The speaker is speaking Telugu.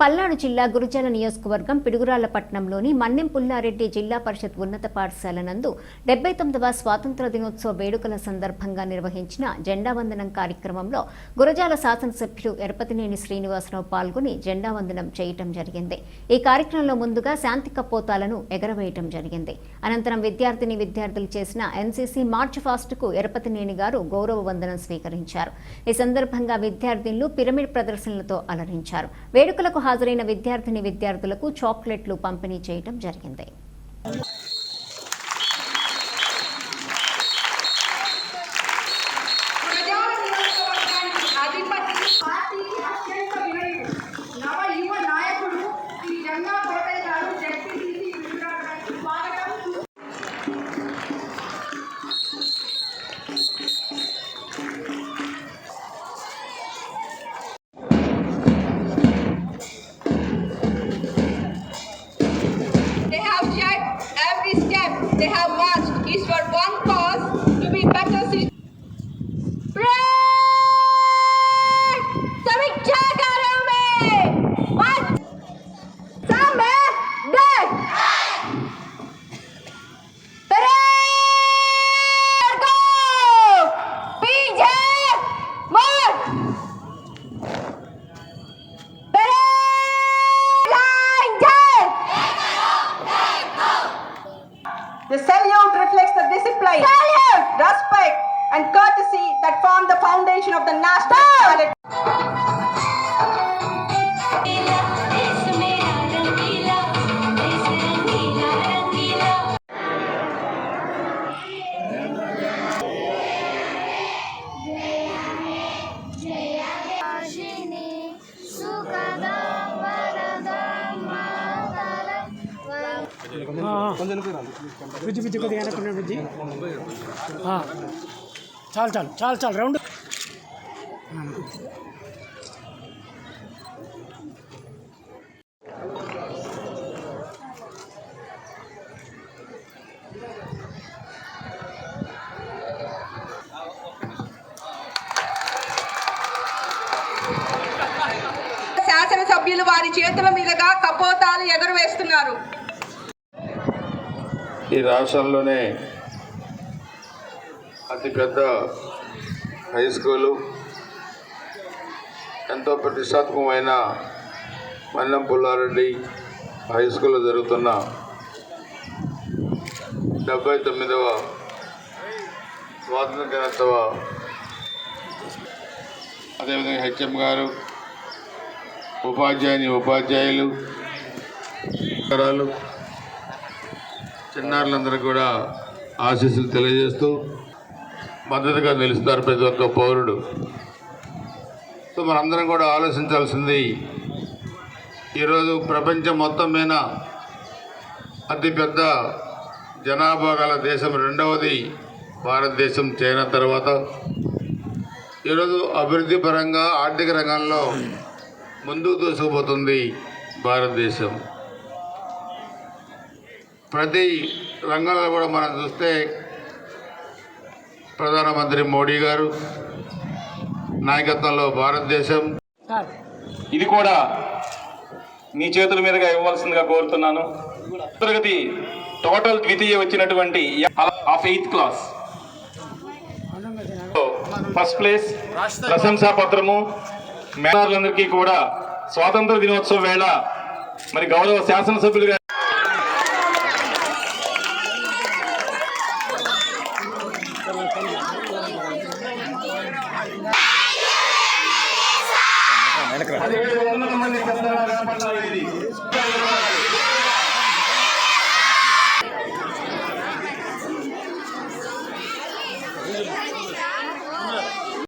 పల్నాడు జిల్లా గురుజాల నియోజకవర్గం పిడుగురాళ్లపట్నంలోని మన్నెం పుల్లారెడ్డి జిల్లా పరిషత్ ఉన్నత పాఠశాల నందు 79వ స్వాతంత్ర దినోత్సవ వేడుకల సందర్భంగా నిర్వహించిన జెండా వందనం కార్యక్రమంలో గురజాల శాసనసభ్యులు ఎరపతినేని శ్రీనివాసరావు పాల్గొని జెండా వందనం చేయటం జరిగింది. ఈ కార్యక్రమంలో ముందుగా శాంతి కపోతాలను ఎగరవేయటం జరిగింది. అనంతరం విద్యార్థులు చేసిన ఎన్సీసీ మార్చ్ ఫాస్ట్ కు ఎరపతినేని గారు గౌరవ వందనం స్వీకరించారు. ఈ సందర్భంగా విద్యార్థినులు పిరమిడ్ ప్రదర్శనలతో అలరించారు. వేడుకలకు హాజరైన విద్యార్థులకు చాక్లెట్లు పంపిణీ చేయడం జరిగింది. They have marched is for one cause, to be better citizens. समीक्षा कार्यों में मत सामने देख तेरे को पीछे मत तेरे line The salute reflects the discipline, respect, and courtesy that form the foundation of the national solid. बुझी को बुझी हाँ चाल चाल चाल चाल राउंड శాసనసభ్యులు వారి చేతుల మీదుగా కపోతాలు ఎగురవేస్తున్నారు. ఈ రాష్ట్రంలోనే అతిపెద్ద హై స్కూలు, ఎంతో ప్రతిష్టాత్మకమైన మన్నెం పుల్లారెడ్డి హై స్కూల్లో జరుగుతున్న 79వ స్వాతంత్ర దినోత్సవ అదేవిధంగా హెచ్ఎం గారు, ఉపాధ్యాయులు చిన్నారులందరూ కూడా ఆశీస్సులు తెలియజేస్తూ మద్దతుగా నిలుస్తారు ప్రతి ఒక్క పౌరుడు. సో మనందరం కూడా ఆలోచించాల్సింది, ఈరోజు ప్రపంచం మొత్తం మీద అతిపెద్ద జనాభా గల దేశం రెండవది భారతదేశం. చైనా తర్వాత ఈరోజు అభివృద్ధి పరంగా ఆర్థిక రంగంలో ముందుకు దూసుకుపోతుంది భారతదేశం. ప్రతి రంగంలో కూడా మనం చూస్తే ప్రధానమంత్రి మోడీ గారు నాయకత్వంలో భారతదేశం, ఇది కూడా మీ చేతుల మీదుగా ఇవ్వవలసిందిగా కోరుతున్నాను. తరగతి టోటల్ ద్వితీయ వచ్చినటువంటి of 8th class first place ప్రశంసా పత్రము మేధావులందరికీ కూడా స్వాతంత్ర దినోత్సవం వేళ మరి గౌరవ శాసనసభ్యులుగా ఉన్నత మంది